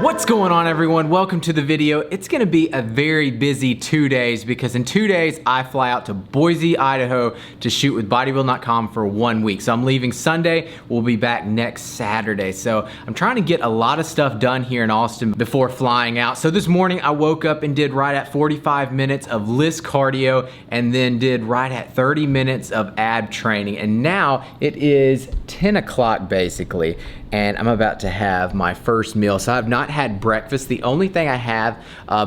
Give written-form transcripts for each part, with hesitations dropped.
What's going on, everyone? Welcome to the video. It's gonna be a very busy 2 days because in 2 days I fly out to Boise, Idaho to shoot with bodybuilding.com for 1 week. So I'm leaving Sunday, we'll be back next Saturday. So I'm trying to get a lot of stuff done here in Austin before flying out. So this morning I woke up and did right at 45 minutes of list cardio and then did right at 30 minutes of ab training. And now it is 10 o'clock basically, and I'm about to have my first meal. So I've not had breakfast. The only thing I have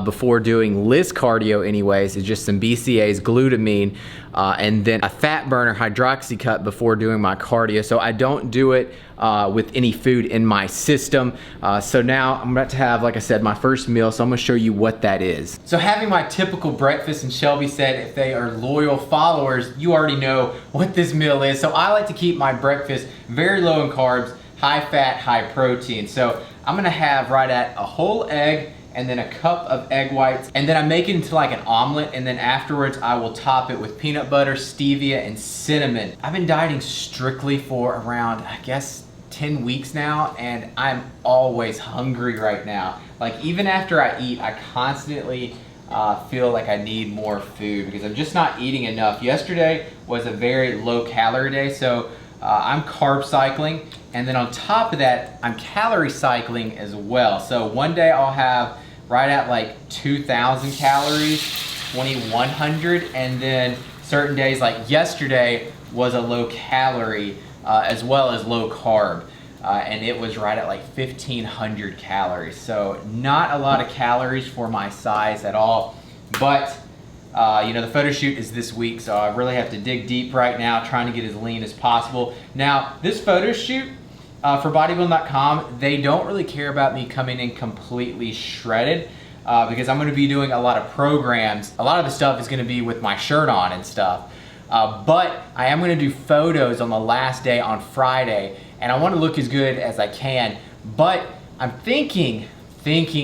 before doing list cardio anyways is just some BCAAs, glutamine, and then a fat burner hydroxy cut before doing my cardio. So I don't do it with any food in my system. So now I'm about to have, like I said, my first meal. So I'm gonna show you what that is. So having my typical breakfast, and Shelby said if they are loyal followers, you already know what this meal is. So I like to keep my breakfast very low in carbs, high fat, high protein. So I'm gonna have right at a whole egg and then a cup of egg whites, and then I make it into like an omelet, and then afterwards I will top it with peanut butter, stevia, and cinnamon. I've been dieting strictly for around, I guess, 10 weeks now, and I'm always hungry right now. Like even after I eat, I constantly feel like I need more food because I'm just not eating enough. Yesterday was a very low calorie day, so I'm carb cycling, and then on top of that, I'm calorie cycling as well. So one day I'll have right at like 2,000 calories, 2,100, and then certain days like yesterday was a low calorie as well as low carb, and it was right at like 1,500 calories. So not a lot of calories for my size at all, but you know, the photo shoot is this week, so I really have to dig deep right now, trying to get as lean as possible. Now, this photo shoot for bodybuilding.com, they don't really care about me coming in completely shredded because I'm going to be doing a lot of programs. A lot of the stuff is going to be with my shirt on and stuff. But I am going to do photos on the last day on Friday, and I want to look as good as I can. But I'm thinking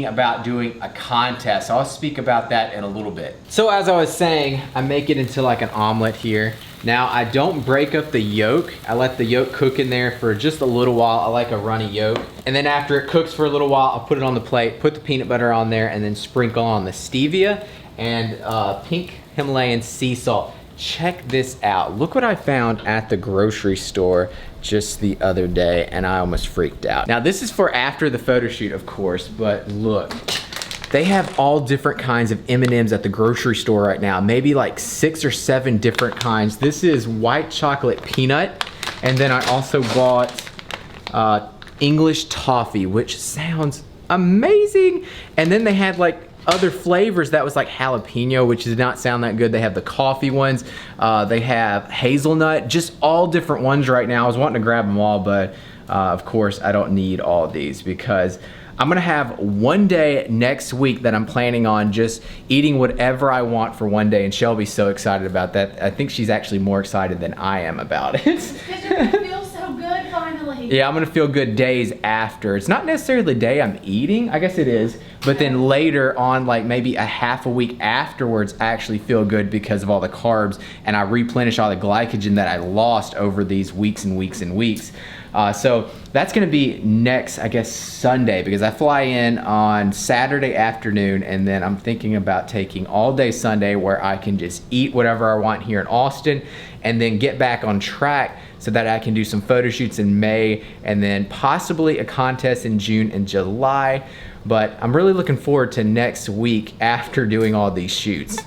about doing a contest. So I'll speak about that in a little bit. So as I was saying, I make it into like an omelet here. Now I don't break up the yolk. I let the yolk cook in there for just a little while. I like a runny yolk. And then after it cooks for a little while, I'll put it on the plate, put the peanut butter on there, and then sprinkle on the stevia and pink Himalayan sea salt. Check this out. Look what I found at the grocery store just the other day, and I almost freaked out. Now this is for after the photo shoot, of course, but look. They have all different kinds of M&Ms at the grocery store right now. Maybe like 6 or 7 different kinds. This is white chocolate peanut, and then I also bought English toffee, which sounds amazing. And then they had like other flavors that was like jalapeno, which did not sound that good. They have the coffee ones. They have hazelnut, just all different ones right now. I was wanting to grab them all, but of course I don't need all these because I'm gonna have one day next week that I'm planning on just eating whatever I want for one day, and Shelby's so excited about that. I think she's actually more excited than I am about it. Because you're gonna feel so good finally. Yeah, I'm gonna feel good days after. It's not necessarily the day I'm eating, I guess it is, but then later on, like maybe a half a week afterwards, I actually feel good because of all the carbs, and I replenish all the glycogen that I lost over these weeks and weeks and weeks. So that's gonna be next, I guess, Sunday, because I fly in on Saturday afternoon, and then I'm thinking about taking all day Sunday where I can just eat whatever I want here in Austin, and then get back on track so that I can do some photo shoots in May, and then possibly a contest in June and July. But I'm really looking forward to next week after doing all these shoots.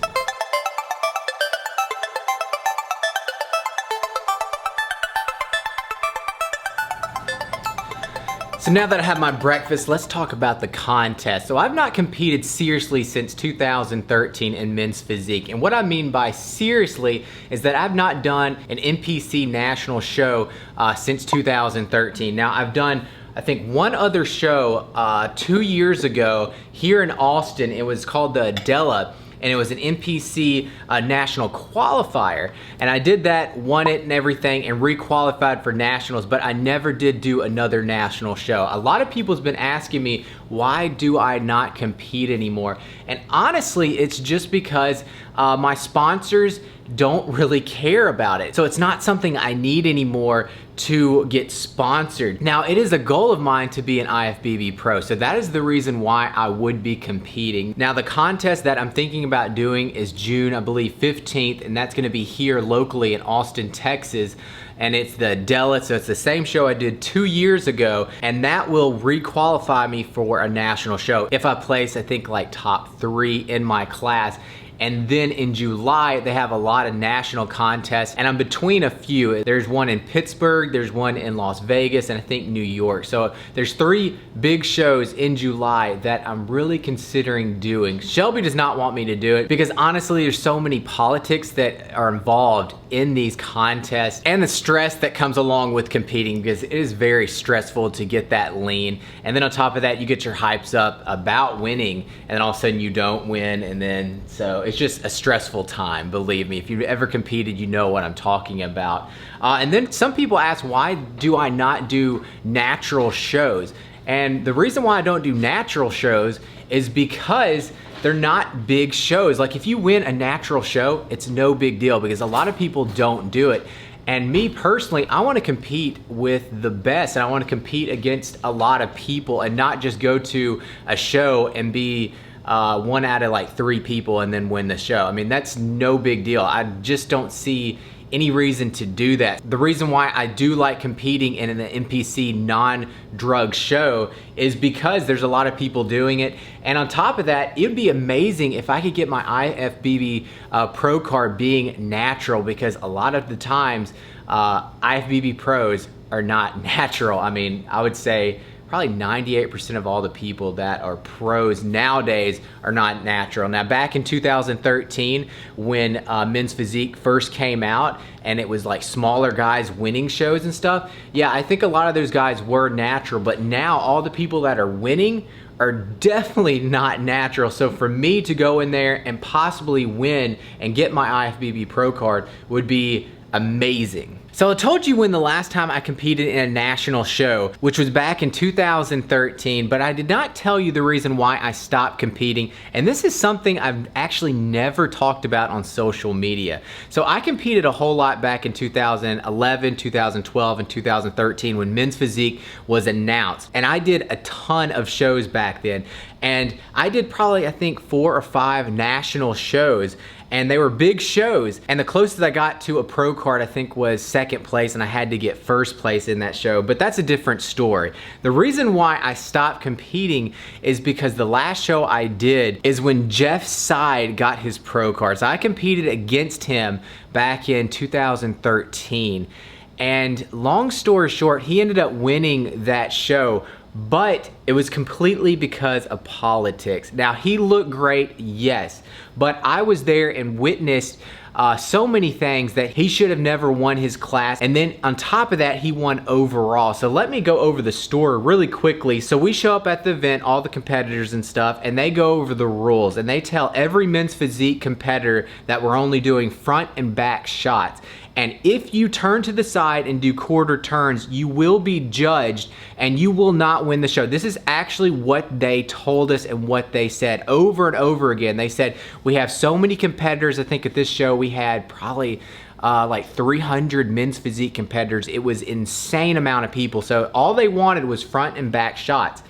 So now that I have my breakfast, let's talk about the contest. So I've not competed seriously since 2013 in men's physique. And what I mean by seriously is that I've not done an NPC national show since 2013. Now I've done, I think, one other show 2 years ago here in Austin. It was called the Adela, and it was an NPC national qualifier. And I did that, won it and everything, and re-qualified for nationals, but I never did do another national show. A lot of people's been asking me, why do I not compete anymore? And honestly, it's just because my sponsors don't really care about it. So it's not something I need anymore to get sponsored. Now, it is a goal of mine to be an IFBB pro, so that is the reason why I would be competing. Now, the contest that I'm thinking about doing is June, I believe, 15th, and that's gonna be here locally in Austin, Texas. And it's the Della, so it's the same show I did 2 years ago, and that will re-qualify me for a national show if I place, I think, like top 3 in my class. And then in July, they have a lot of national contests, and I'm between a few. There's one in Pittsburgh, there's one in Las Vegas, and I think New York. So there's 3 big shows in July that I'm really considering doing. Shelby does not want me to do it because honestly, there's so many politics that are involved in these contests and the stress that comes along with competing, because it is very stressful to get that lean. And then on top of that, you get your hypes up about winning, and then all of a sudden you don't win, and then so it's just a stressful time, believe me. If you've ever competed, you know what I'm talking about. And then some people ask, why do I not do natural shows? And the reason why I don't do natural shows is because they're not big shows. Like if you win a natural show, it's no big deal because a lot of people don't do it. And me personally, I want to compete with the best, and I want to compete against a lot of people and not just go to a show and be one out of like 3 people and then win the show. I mean, that's no big deal. I just don't see any reason to do that. The reason why I do like competing in an NPC non-drug show is because there's a lot of people doing it. And on top of that, it'd be amazing if I could get my IFBB pro card being natural, because a lot of the times IFBB pros are not natural. I mean, I would say probably 98% of all the people that are pros nowadays are not natural. Now, back in 2013, when Men's Physique first came out and it was like smaller guys winning shows and stuff, yeah, I think a lot of those guys were natural, but now all the people that are winning are definitely not natural. So for me to go in there and possibly win and get my IFBB pro card would be amazing. So I told you when the last time I competed in a national show, which was back in 2013, but I did not tell you the reason why I stopped competing. And this is something I've actually never talked about on social media. So I competed a whole lot back in 2011, 2012, and 2013 when Men's Physique was announced. And I did a ton of shows back then. And I did probably, I think, 4 or 5 national shows, and they were big shows. And the closest I got to a pro card, I think, was 2nd place, and I had to get 1st place in that show, but that's a different story. The reason why I stopped competing is because the last show I did is when Jeff Side got his pro card. So I competed against him back in 2013. And long story short, he ended up winning that show, but it was completely because of politics. Now, he looked great, yes, but I was there and witnessed so many things that he should have never won his class. And then on top of that, he won overall. So let me go over the story really quickly. So we show up at the event, all the competitors and stuff, and they go over the rules, and they tell every Men's Physique competitor that we're only doing front and back shots. And if you turn to the side and do quarter turns, you will be judged and you will not win the show. This is actually what they told us and what they said over and over again. They said, we have so many competitors. I think at this show we had probably like 300 Men's Physique competitors. It was an insane amount of people. So all they wanted was front and back shots.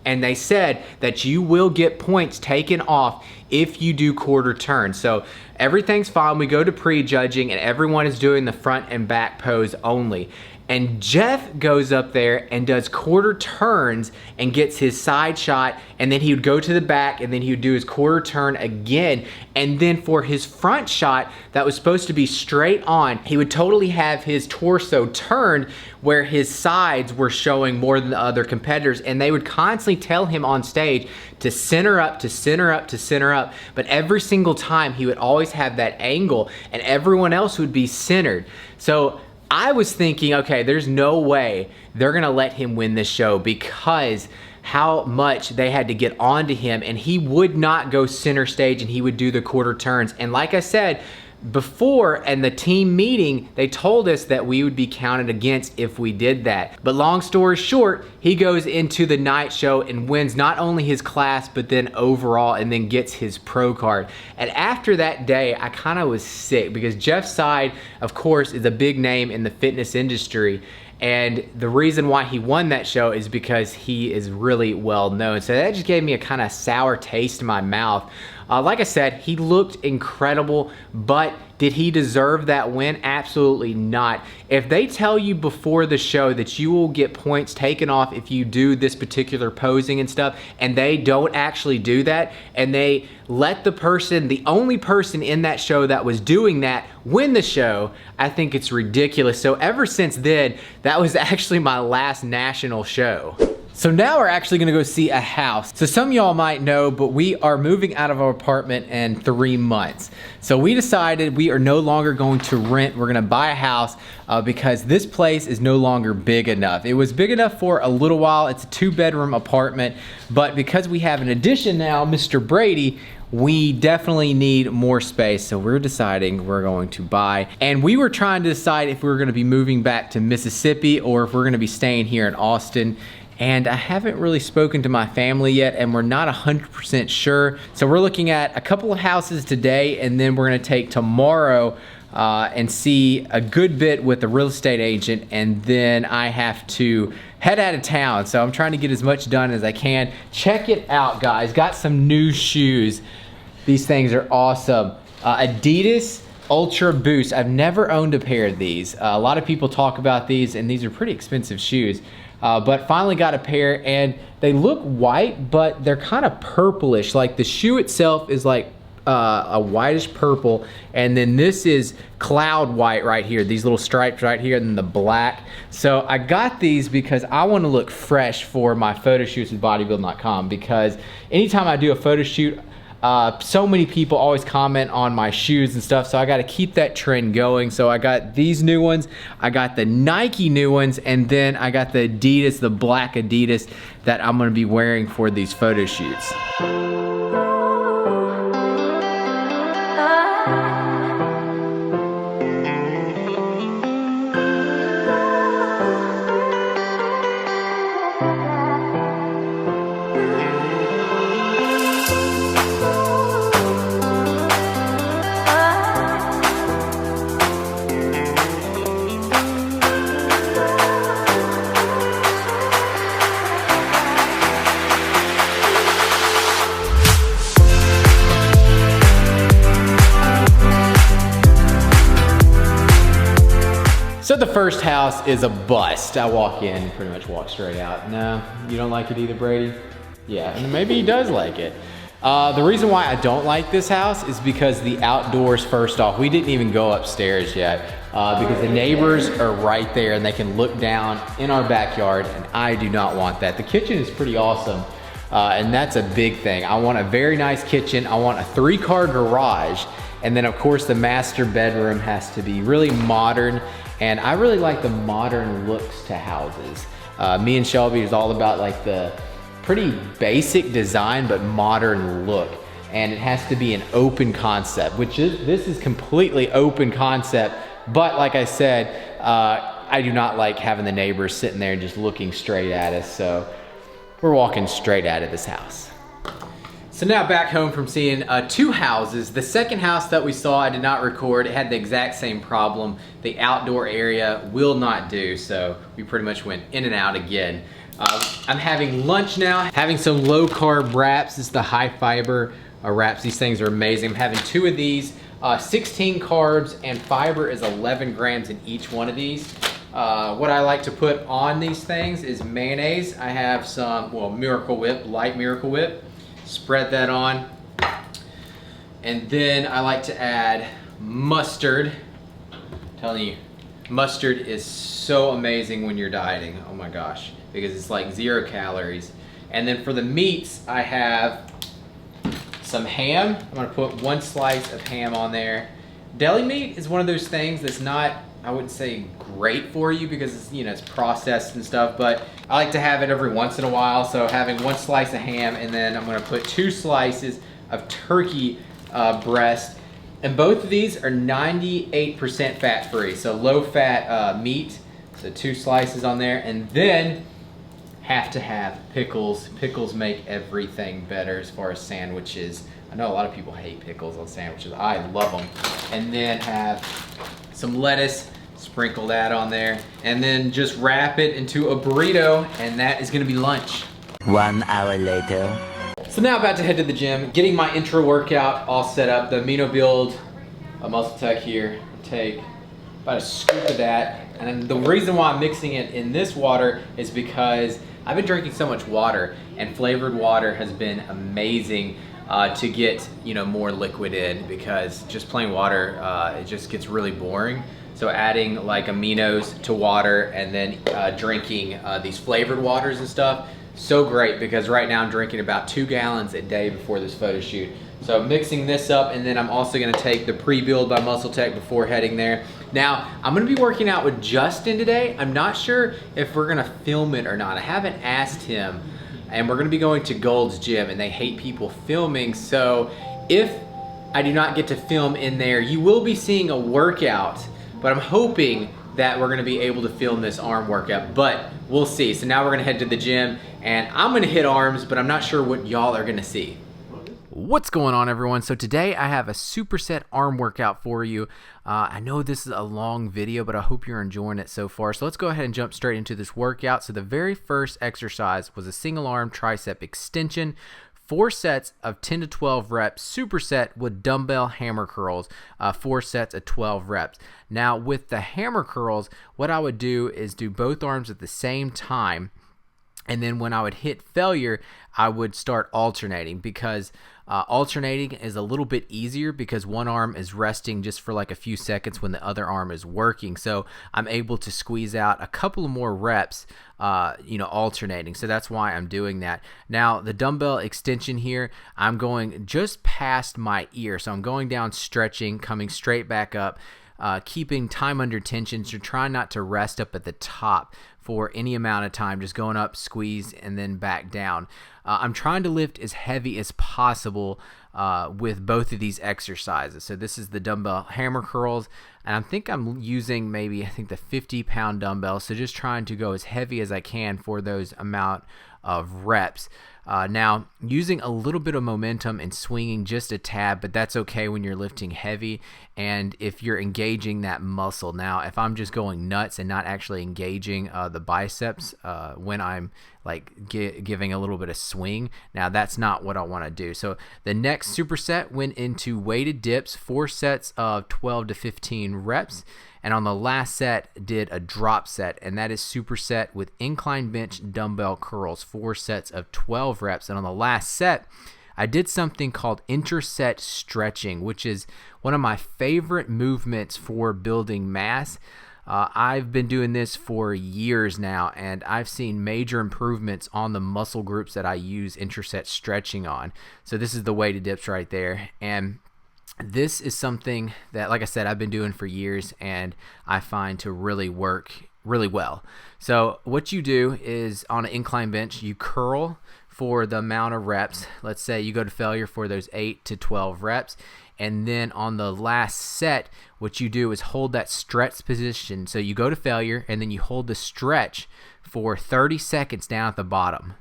And they said that you will get points taken off if you do quarter turns. So everything's fine. We go to pre-judging and everyone is doing the front and back pose only. And Jeff goes up there and does quarter turns and gets his side shot, and then he would go to the back and then he would do his quarter turn again. And then for his front shot that was supposed to be straight on, he would totally have his torso turned where his sides were showing more than the other competitors. And they would constantly tell him on stage to center up, to center up, to center up. But every single time he would always have that angle and everyone else would be centered. So I was thinking, okay, there's no way they're gonna let him win this show because how much they had to get onto him, and he would not go center stage and he would do the quarter turns. And like I said, before in the team meeting, they told us that we would be counted against if we did that. But long story short, he goes into the night show and wins not only his class, but then overall, and then gets his pro card. And after that day, I kind of was sick because Jeff Side, of course, is a big name in the fitness industry. And the reason why he won that show is because he is really well known. So that just gave me a kind of sour taste in my mouth. Like I said, he looked incredible, but did he deserve that win? Absolutely not. If they tell you before the show that you will get points taken off if you do this particular posing and stuff, and they don't actually do that, and they let the person, the only person in that show that was doing that, win the show, I think it's ridiculous. So ever since then, that was actually my last national show. So now we're actually gonna go see a house. So some of y'all might know, but we are moving out of our apartment in 3 months. So we decided we are no longer going to rent, we're gonna buy a house because this place is no longer big enough. It was big enough for a little while, it's a 2-bedroom apartment, but because we have an addition now, Mr. Brady, we definitely need more space, so we're deciding we're going to buy. And we were trying to decide if we were gonna be moving back to Mississippi or if we're gonna be staying here in Austin. And I haven't really spoken to my family yet, and we're not 100% sure. So we're looking at a couple of houses today, and then we're gonna take tomorrow and see a good bit with the real estate agent, and then I have to head out of town. So I'm trying to get as much done as I can. Check it out, guys. Got some new shoes. These things are awesome. Adidas Ultra Boost. I've never owned a pair of these. A lot of people talk about these, and these are pretty expensive shoes. But finally got a pair, and they look white, but they're kind of purplish. Like the shoe itself is like a whitish purple, and then this is cloud white right here, these little stripes right here, and then the black. So I got these because I want to look fresh for my photo shoots with bodybuilding.com, because anytime I do a photo shoot, so many people always comment on my shoes and stuff, so I got to keep that trend going. So I got these new ones, I got the Nike new ones, and then I got the Adidas, the black Adidas that I'm going to be wearing for these photo shoots. So the first house is a bust. I walk in, pretty much walk straight out. No, you don't like it either, Brady? Yeah, and maybe he does like it. The reason why I don't like this house is because the outdoors, first off, we didn't even go upstairs yet because the neighbors are right there and they can look down in our backyard, and I do not want that. The kitchen is pretty awesome, and that's a big thing. I want a very nice kitchen. I want a 3-car garage, and then of course the master bedroom has to be really modern. And I really like the modern looks to houses. Me and Shelby is all about like the pretty basic design, but modern look. And it has to be an open concept, this is completely open concept. But like I said, I do not like having the neighbors sitting there and just looking straight at us. So we're walking straight out of this house. So now back home from seeing 2 houses. The second house that we saw, I did not record. It had the exact same problem. The outdoor area will not do, so we pretty much went in and out again. I'm having lunch now, having some low carb wraps. This is the high fiber wraps. These things are amazing. I'm having 2 of these, 16 carbs, and fiber is 11 grams in each one of these. What I like to put on these things is mayonnaise. I have some, well, Miracle Whip, light Miracle Whip. Spread that on. And then I like to add mustard. I'm telling you, mustard is so amazing when you're dieting. Oh my gosh, because it's like 0 calories. And then for the meats, I have some ham. I'm gonna put 1 slice of ham on there. Deli meat is one of those things that's not, I wouldn't say great for you because it's, you know, it's processed and stuff, but I like to have it every once in a while. So having 1 slice of ham, and then I'm gonna put 2 slices of turkey breast, And both of these are 98% fat free, so low fat meat. So 2 slices on there, and then have to have pickles. Pickles make everything better as far as sandwiches. I know a lot of people hate pickles on sandwiches. I love them. And then have some lettuce, sprinkle that on there, and then just wrap it into a burrito, and that is gonna be lunch. 1 hour later. So now about to head to the gym, getting my intro workout all set up. The Amino Build, a Muscle Tech here. Take about a scoop of that. And the reason why I'm mixing it in this water is because I've been drinking so much water, and flavored water has been amazing to get more liquid in, because just plain water, it just gets really boring. So adding like aminos to water and then drinking these flavored waters and stuff, so great, because right now I'm drinking about 2 gallons a day before this photo shoot. So mixing this up, and then I'm also gonna take the pre-build by Muscle Tech before heading there. Now, I'm gonna be working out with Justin today. I'm not sure if we're gonna film it or not. I haven't asked him, and we're gonna be going to Gold's Gym, and they hate people filming. So if I do not get to film in there, you will be seeing a workout, but I'm hoping that we're gonna be able to film this arm workout, but we'll see. So now we're gonna head to the gym, and I'm gonna hit arms, but I'm not sure what y'all are gonna see. What's going on, everyone? So today I have a superset arm workout for you. I know this is a long video, but I hope you're enjoying it so far. So let's go ahead and jump straight into this workout. So the very first exercise was a single arm tricep extension, 4 sets of 10 to 12 reps, superset with dumbbell hammer curls, 4 sets of 12 reps. Now with the hammer curls, what I would do is do both arms at the same time, and then when I would hit failure, I would start alternating, because alternating is a little bit easier because one arm is resting just for like a few seconds when the other arm is working. So I'm able to squeeze out a couple of more reps, alternating. So that's why I'm doing that. Now the dumbbell extension here, I'm going just past my ear. So I'm going down, stretching, coming straight back up, keeping time under tension. So try not to rest up at the top for any amount of time, just going up, squeeze, and then back down. I'm trying to lift as heavy as possible with both of these exercises. So this is the dumbbell hammer curls, and I think I'm using maybe the 50-pound dumbbell. So just trying to go as heavy as I can for those amount of reps. Now, using a little bit of momentum and swinging just a tad, but that's okay when you're lifting heavy and if you're engaging that muscle. Now, if I'm just going nuts and not actually engaging the biceps when I'm like giving a little bit of swing, now that's not what I want to do. So the next superset went into weighted dips, 4 sets of 12 to 15 reps. And on the last set, did a drop set, and that is superset with incline bench dumbbell curls, 4 sets of 12 reps. And on the last set, I did something called intra-set stretching, which is one of my favorite movements for building mass. I've been doing this for years now, and I've seen major improvements on the muscle groups that I use intra-set stretching on. So this is the weighted dips right there. And this is something that, like I said, I've been doing for years, and I find to really work really well. So what you do is on an incline bench, you curl for the amount of reps. Let's say you go to failure for those 8 to 12 reps. And then on the last set, what you do is hold that stretch position. So you go to failure, and then you hold the stretch for 30 seconds down at the bottom.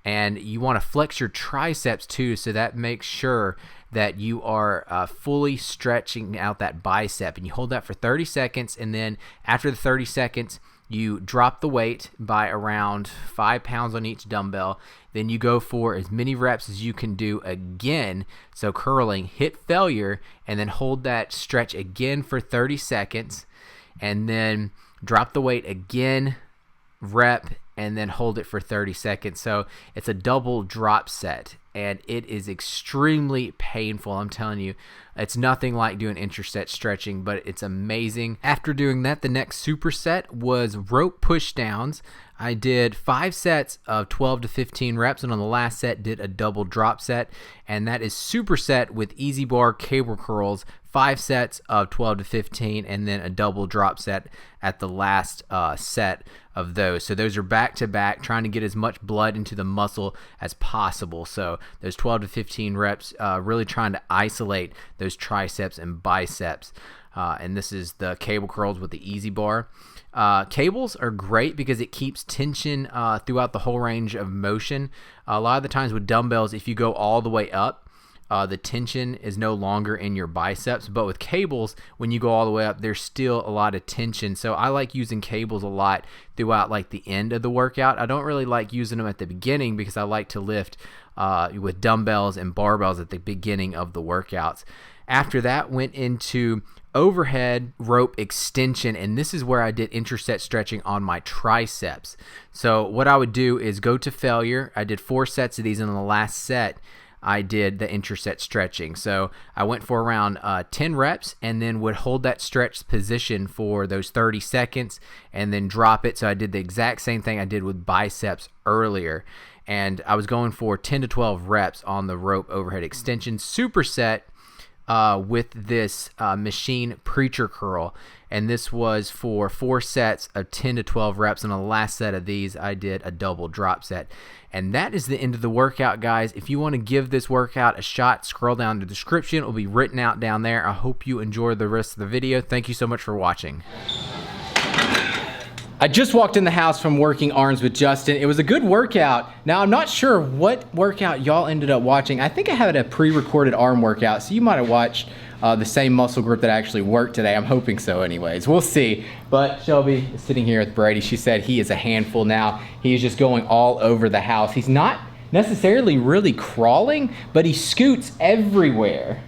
And you want to flex your triceps too, so that makes sure that you are fully stretching out that bicep. And you hold that for 30 seconds, and then after the 30 seconds, you drop the weight by around 5 pounds on each dumbbell. Then you go for as many reps as you can do again. So curling, hit failure, and then hold that stretch again for 30 seconds, and then drop the weight again, rep, and then hold it for 30 seconds. So it's a double drop set, and it is extremely painful. I'm telling you, it's nothing like doing intra-set stretching, but it's amazing. After doing that, the next superset was rope push downs. I did 5 sets of 12 to 15 reps, and on the last set did a double drop set, and that is superset with easy bar cable curls, 5 sets of 12 to 15, and then a double drop set at the last set of those. So those are back to back, trying to get as much blood into the muscle as possible. So those 12 to 15 reps, really trying to isolate those triceps and biceps. And this is the cable curls with the easy bar. Cables are great because it keeps tension throughout the whole range of motion. A lot of the times with dumbbells, if you go all the way up, the tension is no longer in your biceps, but with cables, when you go all the way up, there's still a lot of tension. So I like using cables a lot throughout like the end of the workout. I don't really like using them at the beginning because I like to lift with dumbbells and barbells at the beginning of the workouts. After that, went into overhead rope extension, and this is where I did intra-set stretching on my triceps. So what I would do is go to failure. I did 4 sets of these, and on the last set I did the intra-set stretching. So I went for around 10 reps and then would hold that stretch position for those 30 seconds and then drop it. So I did the exact same thing I did with biceps earlier. And I was going for 10 to 12 reps on the rope overhead extension superset with this machine preacher curl. And this was for 4 sets of 10 to 12 reps. And on the last set of these, I did a double drop set. And that is the end of the workout, guys. If you want to give this workout a shot, scroll down to the description. It will be written out down there. I hope you enjoy the rest of the video. Thank you so much for watching. I just walked in the house from working arms with Justin. It was a good workout. Now, I'm not sure what workout y'all ended up watching. I think I had a pre-recorded arm workout, so you might have watched the same muscle group that actually worked today. I'm hoping so anyways. We'll see. But Shelby is sitting here with Brady. She said he is a handful now. He's just going all over the house. He's not necessarily really crawling, but he scoots everywhere.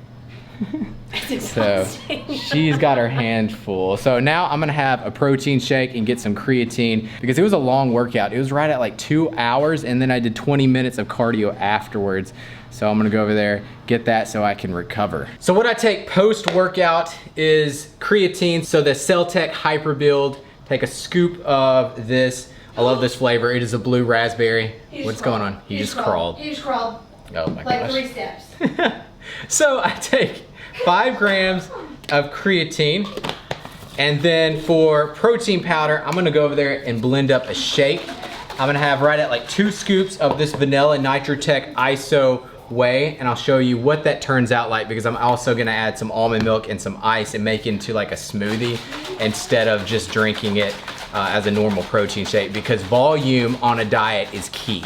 So she's got her hand full. So now I'm gonna have a protein shake and get some creatine because it was a long workout. It was right at like 2 hours, and then I did 20 minutes of cardio afterwards. So I'm gonna go over there, get that so I can recover. So what I take post-workout is creatine. So the Celtec Hyper Build, take a scoop of this. I love this flavor. It is a blue raspberry. What's going on? He just crawled. He just crawled. Oh my gosh. Like 3 steps. So I take 5 grams of creatine, and then for protein powder, I'm gonna go over there and blend up a shake. I'm gonna have right at like 2 scoops of this vanilla Nitrotech ISO whey, and I'll show you what that turns out like because I'm also gonna add some almond milk and some ice and make it into like a smoothie instead of just drinking it as a normal protein shake, because volume on a diet is key.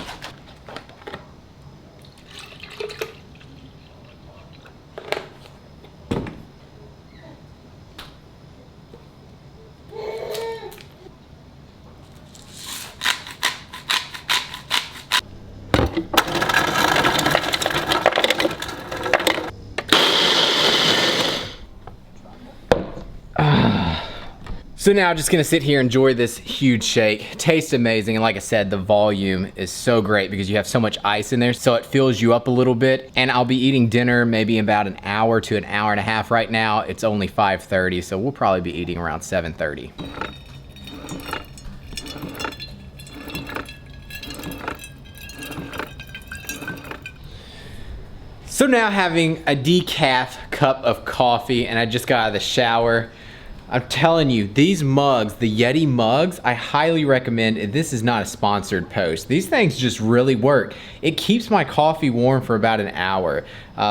So now I'm just gonna sit here and enjoy this huge shake. Tastes amazing, and like I said, the volume is so great because you have so much ice in there, so it fills you up a little bit. And I'll be eating dinner maybe in about an hour to an hour and a half. Right now, it's only 5:30, so we'll probably be eating around 7:30. So now having a decaf cup of coffee, and I just got out of the shower. I'm telling you, these mugs, the Yeti mugs, I highly recommend. This is not a sponsored post. These things just really work. It keeps my coffee warm for about an hour.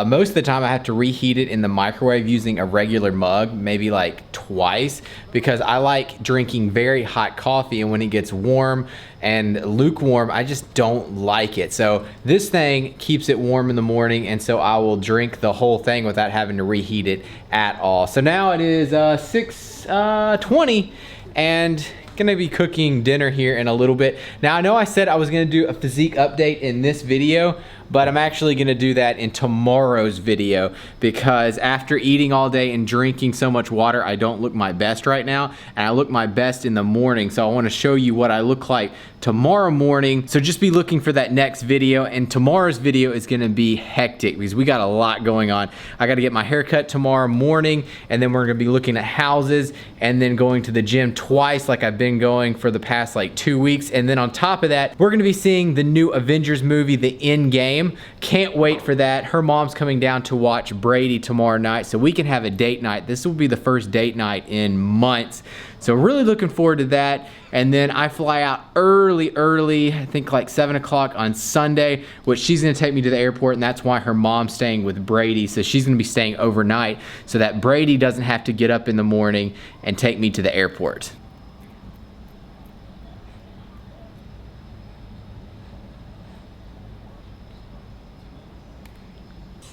Most of the time I have to reheat it in the microwave using a regular mug, maybe like twice, because I like drinking very hot coffee, and when it gets warm and lukewarm, I just don't like it. So this thing keeps it warm in the morning, and so I will drink the whole thing without having to reheat it at all. So now it is 6:20 and gonna be cooking dinner here in a little bit. Now I know I said I was gonna do a physique update in this video, but I'm actually gonna do that in tomorrow's video because after eating all day and drinking so much water, I don't look my best right now, and I look my best in the morning. So I wanna show you what I look like tomorrow morning. So just be looking for that next video, and tomorrow's video is gonna be hectic because we got a lot going on. I gotta get my hair cut tomorrow morning, and then we're gonna be looking at houses, and then going to the gym twice like I've been going for the past like 2 weeks. And then on top of that, we're gonna be seeing the new Avengers movie, The Endgame. Can't wait for that. Her mom's coming down to watch Brady tomorrow night, so we can have a date night. This will be the first date night in months. So really looking forward to that. And then I fly out early, I think like 7 o'clock on Sunday, which she's gonna take me to the airport, and that's why her mom's staying with Brady. So she's gonna be staying overnight so that Brady doesn't have to get up in the morning and take me to the airport.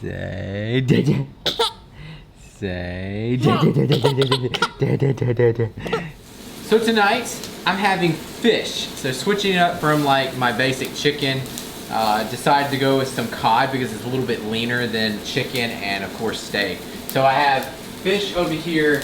Say say So tonight I'm having fish. So switching it up from like my basic chicken, decided to go with some cod because it's a little bit leaner than chicken and of course steak. So I have fish over here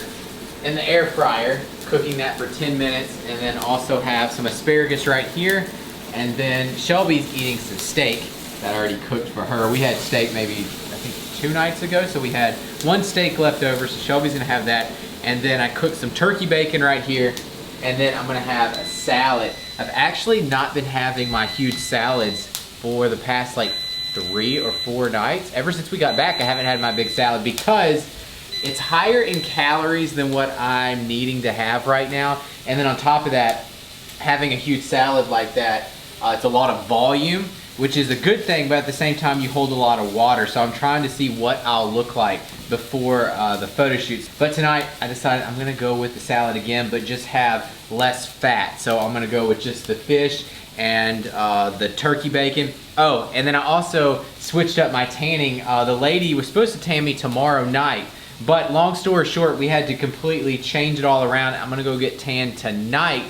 in the air fryer, cooking that for 10 minutes, and then also have some asparagus right here, and then Shelby's eating some steak that I already cooked for her. We had steak maybe, I think 2 nights ago, so we had 1 steak left over, so Shelby's gonna have that. And then I cooked some turkey bacon right here, and then I'm gonna have a salad. I've actually not been having my huge salads for the past like 3 or 4 nights. Ever since we got back, I haven't had my big salad because it's higher in calories than what I'm needing to have right now. And then on top of that, having a huge salad like that, it's a lot of volume, which is a good thing, but at the same time you hold a lot of water. So I'm trying to see what I'll look like before the photo shoots. But tonight I decided I'm gonna go with the salad again, but just have less fat. So I'm gonna go with just the fish and the turkey bacon. Oh, and then I also switched up my tanning. The lady was supposed to tan me tomorrow night, but long story short, we had to completely change it all around. I'm gonna go get tanned tonight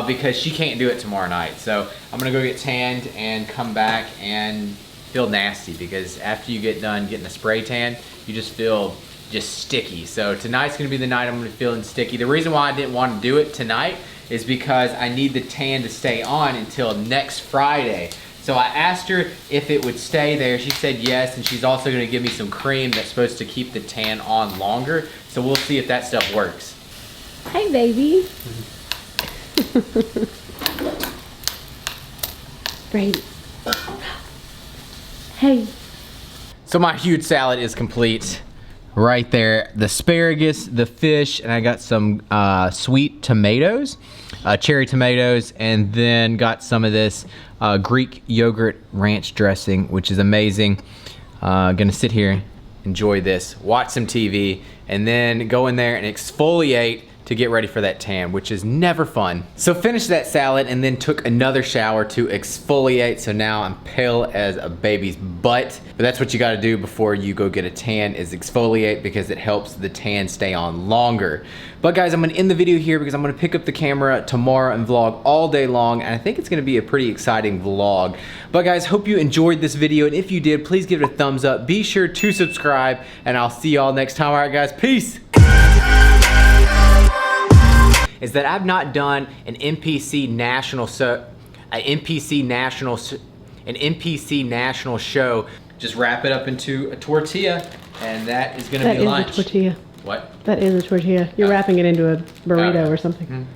because she can't do it tomorrow night. So I'm gonna go get tanned and come back and feel nasty, because after you get done getting a spray tan, you just feel just sticky. So tonight's gonna be the night I'm gonna be feeling sticky. The reason why I didn't want to do it tonight is because I need the tan to stay on until next Friday. So I asked her if it would stay there. She said yes, and she's also gonna give me some cream that's supposed to keep the tan on longer. So we'll see if that stuff works. Hi, baby. Brady. Hey. So my huge salad is complete. Right there, the asparagus, the fish, and I got some sweet tomatoes, cherry tomatoes, and then got some of this Greek yogurt ranch dressing, which is amazing. Gonna sit here, enjoy this, watch some TV, and then go in there and exfoliate to get ready for that tan, which is never fun. So finished that salad and then took another shower to exfoliate. So now I'm pale as a baby's butt. But that's what you gotta do before you go get a tan, is exfoliate, because it helps the tan stay on longer. But guys, I'm gonna end the video here because I'm gonna pick up the camera tomorrow and vlog all day long, and I think it's gonna be a pretty exciting vlog. But guys, hope you enjoyed this video, and if you did, please give it a thumbs up. Be sure to subscribe, and I'll see y'all next time. All right, guys, peace. Is that I've not done an NPC national show. Just wrap it up into a tortilla, and that is gonna be lunch. That is a tortilla. What? That is a tortilla. You're wrapping it into a burrito or something.